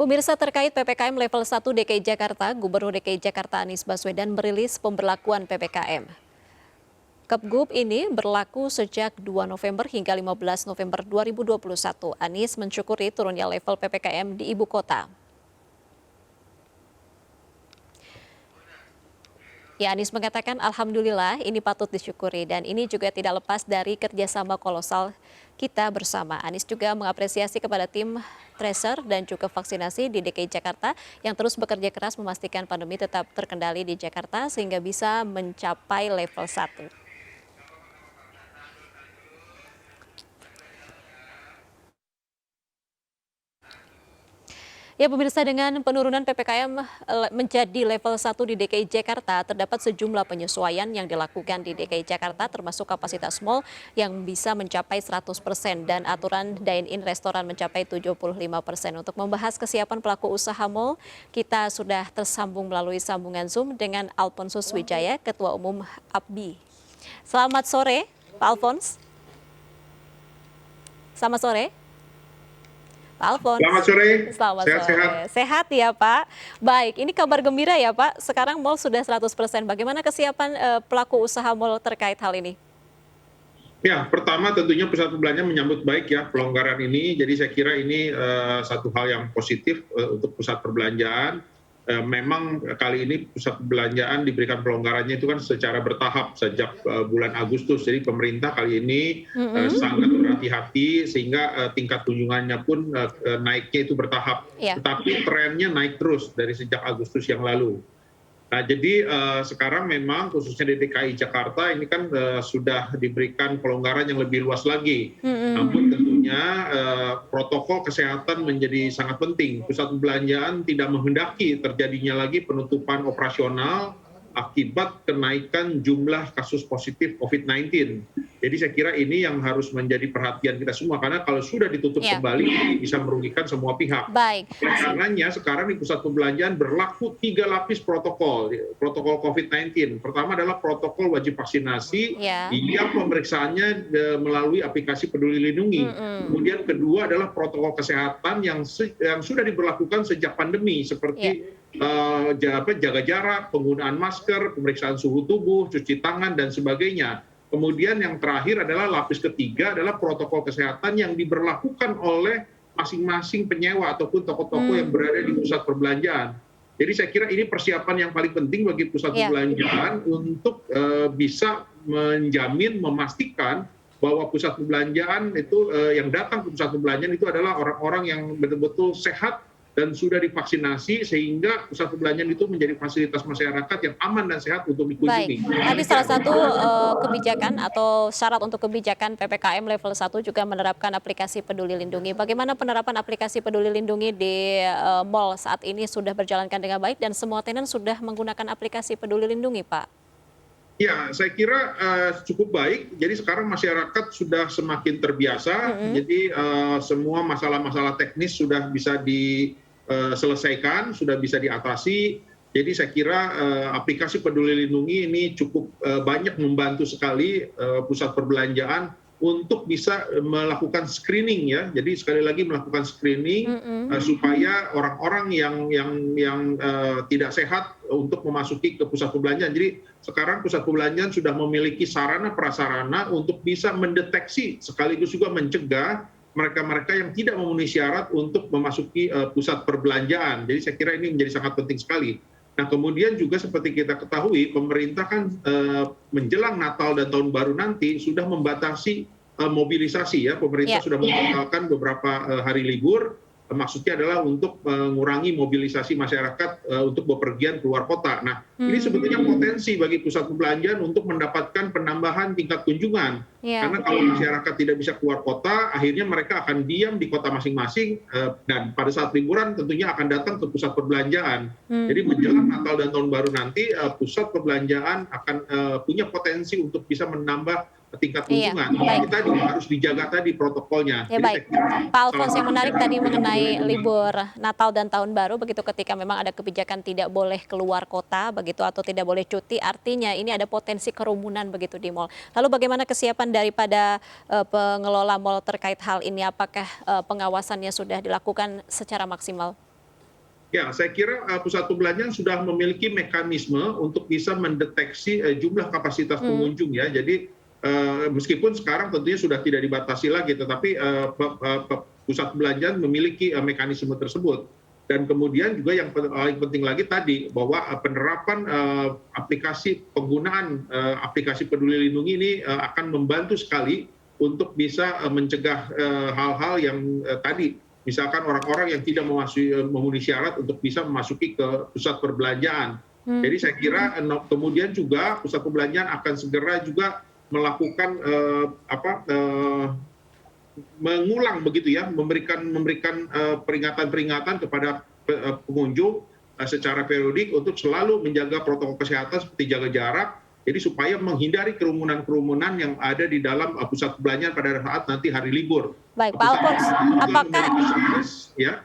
Pemirsa, terkait PPKM level 1 DKI Jakarta, Gubernur DKI Jakarta Anies Baswedan merilis pemberlakuan PPKM. Kepgub ini berlaku sejak 2 November hingga 15 November 2021. Anies mensyukuri turunnya level PPKM di ibu kota. Anies mengatakan alhamdulillah ini patut disyukuri dan ini juga tidak lepas dari kerjasama kolosal kita bersama. Anies juga mengapresiasi kepada tim tracer dan juga vaksinasi di DKI Jakarta yang terus bekerja keras memastikan pandemi tetap terkendali di Jakarta sehingga bisa mencapai level 1. Pemirsa, dengan penurunan PPKM menjadi level 1 di DKI Jakarta, terdapat sejumlah penyesuaian yang dilakukan di DKI Jakarta, termasuk kapasitas mal yang bisa mencapai 100% dan aturan dine-in restoran mencapai 75%. Untuk membahas kesiapan pelaku usaha mal, kita sudah tersambung melalui sambungan Zoom dengan Alphonsus Wijaya, Ketua Umum APBI. Selamat sore, Pak Alphonse. Selamat sore. Alphonse. Selamat sore. Selamat sore. Sehat ya Pak. Baik, ini kabar gembira ya Pak. Sekarang mal sudah 100%. Bagaimana kesiapan pelaku usaha mal terkait hal ini? Ya, pertama tentunya pusat perbelanjaan menyambut baik ya pelonggaran ini. Jadi saya kira ini satu hal yang positif untuk pusat perbelanjaan. Memang kali ini pusat perbelanjaan diberikan pelonggarannya itu kan secara bertahap sejak bulan Agustus. Jadi pemerintah kali ini sangat berhati-hati sehingga tingkat kunjungannya pun naiknya itu bertahap. Tetapi trennya naik terus dari sejak Agustus yang lalu. Nah, jadi sekarang memang khususnya di DKI Jakarta ini kan sudah diberikan pelonggaran yang lebih luas lagi. Namun tentunya protokol kesehatan menjadi sangat penting. Pusat perbelanjaan tidak menghendaki terjadinya lagi penutupan operasional akibat kenaikan jumlah kasus positif COVID-19. Jadi saya kira ini yang harus menjadi perhatian kita semua, karena kalau sudah ditutup kembali bisa merugikan semua pihak. Baik. Karenanya sekarang di pusat perbelanjaan berlaku 3 lapis protokol COVID-19. Pertama adalah protokol wajib vaksinasi yang pemeriksaannya melalui aplikasi Peduli Lindungi. Kemudian kedua adalah protokol kesehatan yang sudah diberlakukan sejak pandemi, seperti jaga jarak, penggunaan masker, pemeriksaan suhu tubuh, cuci tangan, dan sebagainya. Kemudian yang terakhir adalah lapis ketiga adalah protokol kesehatan yang diberlakukan oleh masing-masing penyewa ataupun toko-toko yang berada di pusat perbelanjaan. Jadi saya kira ini persiapan yang paling penting bagi pusat perbelanjaan untuk bisa menjamin, memastikan bahwa pusat perbelanjaan itu yang datang ke pusat perbelanjaan itu adalah orang-orang yang betul-betul sehat dan sudah divaksinasi, sehingga pusat perbelanjaan itu menjadi fasilitas masyarakat yang aman dan sehat untuk dikunjungi. Baik, tadi salah satu kebijakan atau syarat untuk kebijakan PPKM level 1 juga menerapkan aplikasi Peduli Lindungi. Bagaimana penerapan aplikasi Peduli Lindungi di mal saat ini? Sudah berjalankan dengan baik dan semua tenan sudah menggunakan aplikasi Peduli Lindungi, Pak? Ya, saya kira cukup baik. Jadi sekarang masyarakat sudah semakin terbiasa. Jadi semua masalah-masalah teknis sudah bisa diselesaikan, sudah bisa diatasi. Jadi saya kira aplikasi Peduli Lindungi ini cukup banyak membantu sekali pusat perbelanjaan untuk bisa melakukan screening ya. Jadi sekali lagi melakukan screening supaya orang-orang yang tidak sehat untuk memasuki ke pusat perbelanjaan. Jadi sekarang pusat perbelanjaan sudah memiliki sarana prasarana untuk bisa mendeteksi sekaligus juga mencegah mereka-mereka yang tidak memenuhi syarat untuk memasuki pusat perbelanjaan. Jadi saya kira ini menjadi sangat penting sekali. Nah, kemudian juga seperti kita ketahui, pemerintah kan menjelang Natal dan Tahun Baru nanti sudah membatasi mobilisasi ya. Pemerintah sudah membatalkan beberapa hari libur. Maksudnya adalah untuk mengurangi mobilisasi masyarakat untuk bepergian keluar kota. Nah, ini sebetulnya potensi bagi pusat perbelanjaan untuk mendapatkan penambahan tingkat kunjungan. Karena kalau masyarakat tidak bisa keluar kota, akhirnya mereka akan diam di kota masing-masing dan pada saat liburan tentunya akan datang ke pusat perbelanjaan. Jadi menjelang Natal dan Tahun Baru nanti pusat perbelanjaan akan punya potensi untuk bisa menambah tingkat kunjungan. Kita juga harus dijaga tadi protokolnya. Baik, Pak Alphonse, yang menarik tadi mengenai libur Natal dan Tahun Baru, begitu ketika memang ada kebijakan tidak boleh keluar kota begitu atau tidak boleh cuti, artinya ini ada potensi kerumunan begitu di mal. Lalu bagaimana kesiapan daripada pengelola mal terkait hal ini? Apakah pengawasannya sudah dilakukan secara maksimal? Ya, saya kira pusat perbelanjaan sudah memiliki mekanisme untuk bisa mendeteksi jumlah kapasitas pengunjung ya. Jadi meskipun sekarang tentunya sudah tidak dibatasi lagi, tetapi pusat perbelanjaan memiliki mekanisme tersebut. Dan kemudian juga yang paling penting lagi tadi bahwa penerapan aplikasi penggunaan aplikasi Peduli Lindungi ini akan membantu sekali untuk bisa mencegah hal-hal yang tadi, misalkan orang-orang yang tidak memenuhi syarat untuk bisa memasuki ke pusat perbelanjaan. Jadi saya kira kemudian juga pusat perbelanjaan akan segera juga melakukan mengulang begitu ya, memberikan peringatan-peringatan kepada pengunjung secara periodik untuk selalu menjaga protokol kesehatan seperti jaga jarak. Jadi supaya menghindari kerumunan-kerumunan yang ada di dalam pusat perbelanjaan pada saat nanti hari libur. Baik, Pak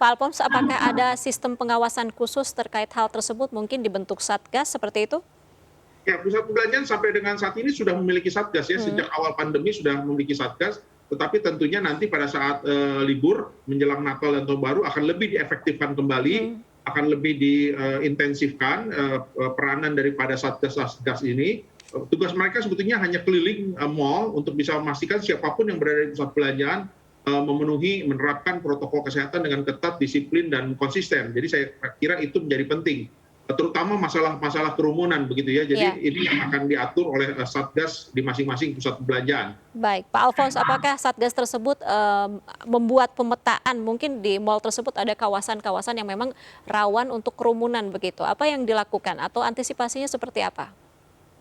Alphonse, apakah ada sistem pengawasan khusus terkait hal tersebut, mungkin dibentuk Satgas seperti itu? Ya, pusat perbelanjaan sampai dengan saat ini sudah memiliki Satgas ya, sejak awal pandemi sudah memiliki Satgas, tetapi tentunya nanti pada saat libur menjelang Natal dan Tahun Baru akan lebih diefektifkan kembali, akan lebih diintensifkan peranan daripada Satgas ini. Tugas mereka sebetulnya hanya keliling mal untuk bisa memastikan siapapun yang berada di pusat perbelanjaan menerapkan protokol kesehatan dengan ketat, disiplin, dan konsisten. Jadi saya kira itu menjadi penting, terutama masalah kerumunan begitu ya. Jadi ini yang akan diatur oleh Satgas di masing-masing pusat perbelanjaan. Baik, Pak Alphonse, apakah Satgas tersebut membuat pemetaan mungkin di mal tersebut ada kawasan-kawasan yang memang rawan untuk kerumunan begitu? Apa yang dilakukan atau antisipasinya seperti apa?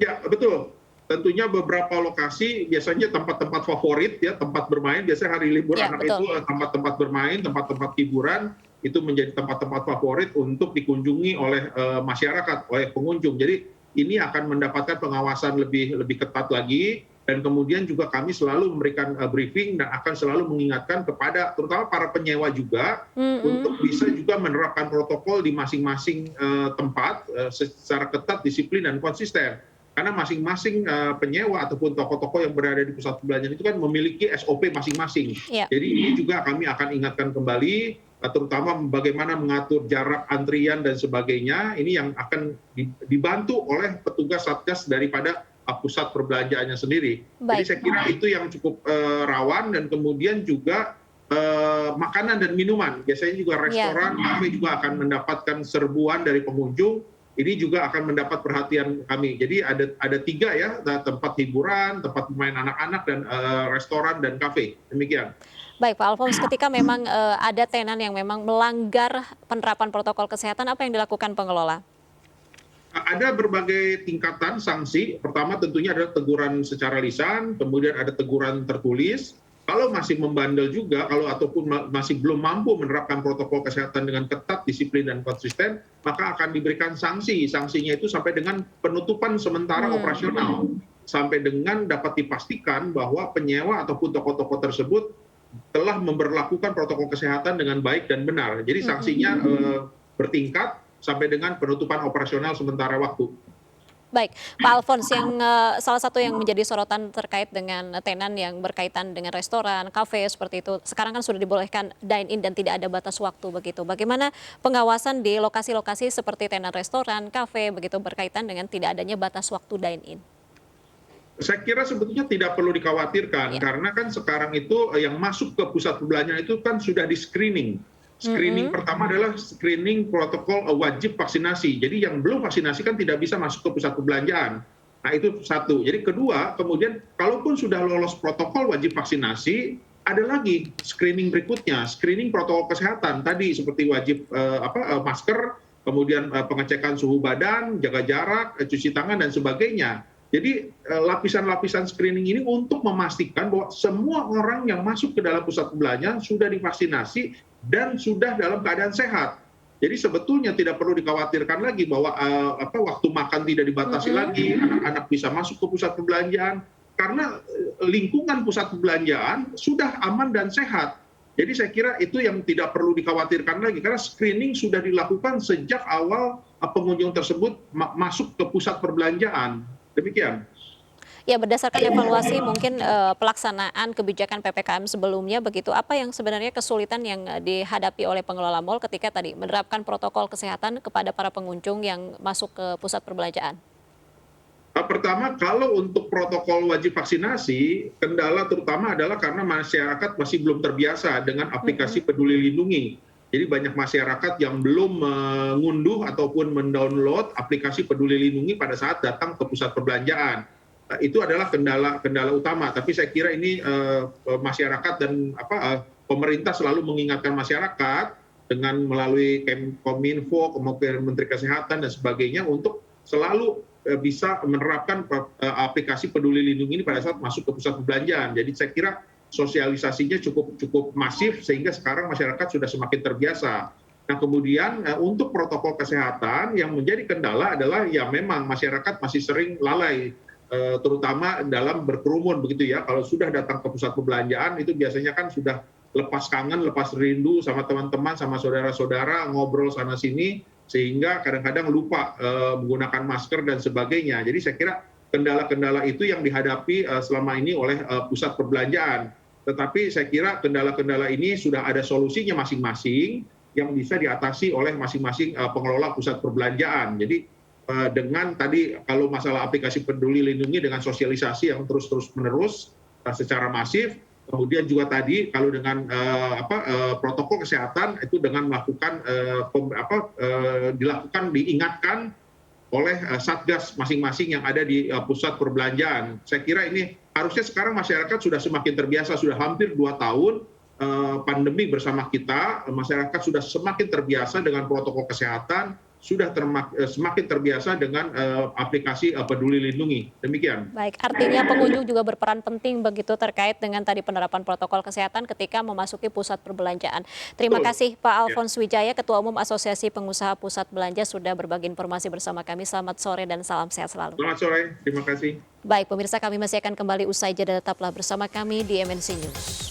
Ya, betul. Tentunya beberapa lokasi biasanya tempat-tempat favorit ya, tempat bermain, biasanya hari libur anak itu tempat-tempat bermain, tempat-tempat hiburan itu menjadi tempat-tempat favorit untuk dikunjungi oleh masyarakat, oleh pengunjung. Jadi ini akan mendapatkan pengawasan lebih ketat lagi, dan kemudian juga kami selalu memberikan briefing dan akan selalu mengingatkan kepada terutama para penyewa juga untuk bisa juga menerapkan protokol di masing-masing tempat secara ketat, disiplin, dan konsisten. Karena masing-masing penyewa ataupun toko-toko yang berada di pusat perbelanjaan itu kan memiliki SOP masing-masing. Jadi ini juga kami akan ingatkan kembali, terutama bagaimana mengatur jarak antrian dan sebagainya. Ini yang akan dibantu oleh petugas Satgas daripada pusat perbelanjaannya sendiri. Jadi saya kira itu yang cukup rawan, dan kemudian juga makanan dan minuman. Biasanya juga restoran, kafe juga akan mendapatkan serbuan dari pengunjung. Ini juga akan mendapat perhatian kami. Jadi ada 3 ya, tempat hiburan, tempat bermain anak-anak, dan restoran dan kafe. Demikian. Baik, Pak Alphonse, ketika memang ada tenan yang memang melanggar penerapan protokol kesehatan, apa yang dilakukan pengelola? Ada berbagai tingkatan sanksi. Pertama tentunya ada teguran secara lisan, kemudian ada teguran tertulis. Kalau masih membandel juga, ataupun masih belum mampu menerapkan protokol kesehatan dengan ketat, disiplin, dan konsisten, maka akan diberikan sanksi. Sanksinya itu sampai dengan penutupan sementara operasional, sampai dengan dapat dipastikan bahwa penyewa ataupun toko-toko tersebut telah memberlakukan protokol kesehatan dengan baik dan benar. Jadi sanksinya bertingkat sampai dengan penutupan operasional sementara waktu. Baik, Pak Alphonse, yang salah satu yang menjadi sorotan terkait dengan tenan yang berkaitan dengan restoran, kafe seperti itu, sekarang kan sudah dibolehkan dine in dan tidak ada batas waktu begitu. Bagaimana pengawasan di lokasi-lokasi seperti tenan restoran, kafe begitu berkaitan dengan tidak adanya batas waktu dine in? Saya kira sebetulnya tidak perlu dikhawatirkan, karena kan sekarang itu yang masuk ke pusat perbelanjaan itu kan sudah di screening. Screening pertama adalah screening protokol wajib vaksinasi. Jadi yang belum vaksinasi kan tidak bisa masuk ke pusat perbelanjaan. Nah itu satu. Jadi kedua, kemudian kalaupun sudah lolos protokol wajib vaksinasi, ada lagi screening berikutnya, screening protokol kesehatan. Tadi seperti wajib masker, kemudian pengecekan suhu badan, jaga jarak, cuci tangan, dan sebagainya. Jadi lapisan-lapisan screening ini untuk memastikan bahwa semua orang yang masuk ke dalam pusat perbelanjaan sudah divaksinasi dan sudah dalam keadaan sehat. Jadi sebetulnya tidak perlu dikhawatirkan lagi bahwa waktu makan tidak dibatasi lagi, anak-anak bisa masuk ke pusat perbelanjaan, karena lingkungan pusat perbelanjaan sudah aman dan sehat. Jadi saya kira itu yang tidak perlu dikhawatirkan lagi, karena screening sudah dilakukan sejak awal pengunjung tersebut masuk ke pusat perbelanjaan. Demikian. Ya, berdasarkan evaluasi mungkin pelaksanaan kebijakan PPKM sebelumnya begitu, apa yang sebenarnya kesulitan yang dihadapi oleh pengelola mal ketika tadi menerapkan protokol kesehatan kepada para pengunjung yang masuk ke pusat perbelanjaan? Pertama, kalau untuk protokol wajib vaksinasi, kendala terutama adalah karena masyarakat masih belum terbiasa dengan aplikasi Peduli Lindungi. Jadi banyak masyarakat yang belum mengunduh ataupun mendownload aplikasi Peduli Lindungi pada saat datang ke pusat perbelanjaan. Itu adalah kendala utama. Tapi saya kira ini masyarakat dan pemerintah selalu mengingatkan masyarakat dengan melalui Kominfo, kemudian Menteri Kesehatan dan sebagainya untuk selalu bisa menerapkan aplikasi Peduli Lindungi ini pada saat masuk ke pusat perbelanjaan. Jadi saya kira sosialisasinya cukup masif sehingga sekarang masyarakat sudah semakin terbiasa. Nah kemudian untuk protokol kesehatan yang menjadi kendala adalah ya memang masyarakat masih sering lalai, terutama dalam berkerumun begitu ya. Kalau sudah datang ke pusat perbelanjaan itu biasanya kan sudah lepas kangen, lepas rindu sama teman-teman, sama saudara-saudara, ngobrol sana sini, sehingga kadang-kadang lupa menggunakan masker dan sebagainya. Jadi saya kira kendala-kendala itu yang dihadapi selama ini oleh pusat perbelanjaan. Tetapi saya kira kendala-kendala ini sudah ada solusinya masing-masing yang bisa diatasi oleh masing-masing pengelola pusat perbelanjaan. Jadi dengan tadi kalau masalah aplikasi Peduli Lindungi dengan sosialisasi yang terus menerus secara masif, kemudian juga tadi kalau dengan protokol kesehatan itu dengan melakukan diingatkan oleh satgas masing-masing yang ada di pusat perbelanjaan. Saya kira ini harusnya sekarang masyarakat sudah semakin terbiasa, sudah hampir 2 tahun pandemi bersama kita, masyarakat sudah semakin terbiasa dengan protokol kesehatan, sudah semakin terbiasa dengan aplikasi Peduli Lindungi. Demikian. Baik, artinya pengunjung juga berperan penting begitu terkait dengan tadi penerapan protokol kesehatan ketika memasuki pusat perbelanjaan. Terima kasih Pak Alphonse Wijaya, Ketua Umum Asosiasi Pengusaha Pusat Belanja sudah berbagi informasi bersama kami. Selamat sore dan salam sehat selalu. Selamat sore, terima kasih. Baik, pemirsa kami masih akan kembali usai jeda, tetaplah bersama kami di MNC News.